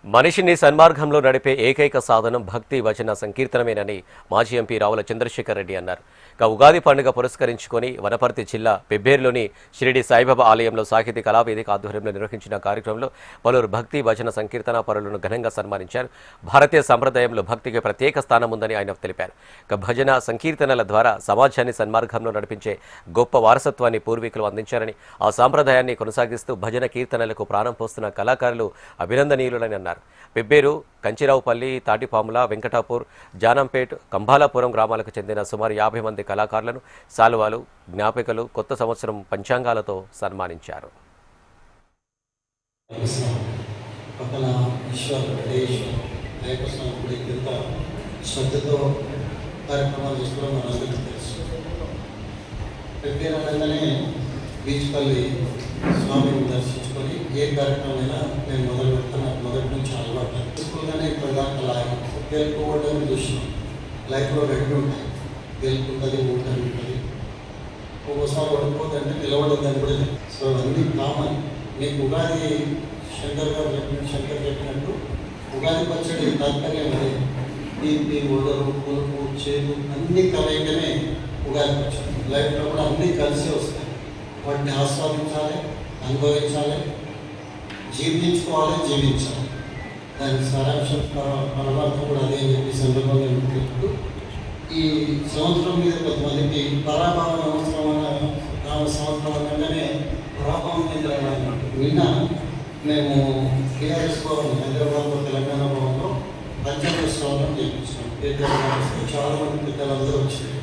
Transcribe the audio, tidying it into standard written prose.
మనిషిని సన్మార్గంలో నడిపే ఏకైక సాధనం భక్తి వచన సంకీర్తనమేనని మాజీ ఎంపీ రావుల చంద్రశేఖర్ రెడ్డి అన్నారు. ఉగాది పండుగ పురస్కరించుకొని వనపర్తి జిల్లా పెబ్బేరులోని షిరిడి సాయిబాబా ఆలయంలో సాహితీ కళావేదిక ఆధ్వర్యంలో నిర్వహించిన కార్యక్రమంలో పలువురు భక్తి వచన సంకీర్తన పరులను ఘనంగా సన్మానించారు. భారతీయ సంప్రదాయంలో భక్తికి ప్రత్యేక స్థానం ఉందని ఆయన తెలిపారు. భజన సంకీర్తనల ద్వారా సమాజాన్ని సన్మార్గంలో నడిపించే గొప్ప వారసత్వాన్ని పూర్వీకులు అందించారని, ఆ సాంప్రదాయాన్ని కొనసాగిస్తూ భజన కీర్తనలకు ప్రాణం పోస్తున్న కళాకారులు అభినందనీయులని అన్నారు. పెబ్బేరు, కంచిరావుపల్లి, తాటిపాముల, వెంకటాపూర్, జానంపేట్, కంభాలాపురం గ్రామాలకు చెందిన సుమారు 50 మంది కళాకారులను శాలువాలు, జ్ఞాపికలు, కొత్త సంవత్సరం పంచాంగాలతో సన్మానించారు. బీచ్పల్లి స్వామిని దర్శించుకొని ఏ కార్యక్రమమైనా నేను మొదలు పెడతాను. నాకు మొదటి నుంచి అలవాటు స్కూల్గానే ఇప్పటిదాకా లాగి గెలుపుకోవడం చూసినాం. లైఫ్లో రెండు ఉంటాయి, గెలుపుంటుంది, ఓటమి ఉంటుంది. ఒక్కోసారి ఓడిపోతుందంటే నిలబడద్దని కూడా. సో అన్నీ కామన్. మీకు ఉగాది శంకర్ చెప్పినట్టు ఉగాది పచ్చడి తాత్పర్యం అదే. తీపి, వదరు, పులుపు, చేదు అన్ని కలయికనే ఉగాది పచ్చడి. లైఫ్లో కూడా అన్నీ కలిసి వస్తాయి. వాటిని ఆస్వాదించాలి, అనుభవించాలి, జీవించాలి. దానికి సారాంశం పరమార్థం కూడా అదే అని చెప్పి సందర్భంగా చెప్తూ ఈ సంవత్సరం మీద కొంతమందికి పరాభావ సంవత్సరం అనగానే పరాభావం నిన్న మేము టీఆర్ఎస్ భవన్ హైదరాబాద్లో తెలంగాణ భవన్లో పంచాయతీ స్థానం చేయించాం. చాలా మంది పెద్దలందరూ వచ్చింది.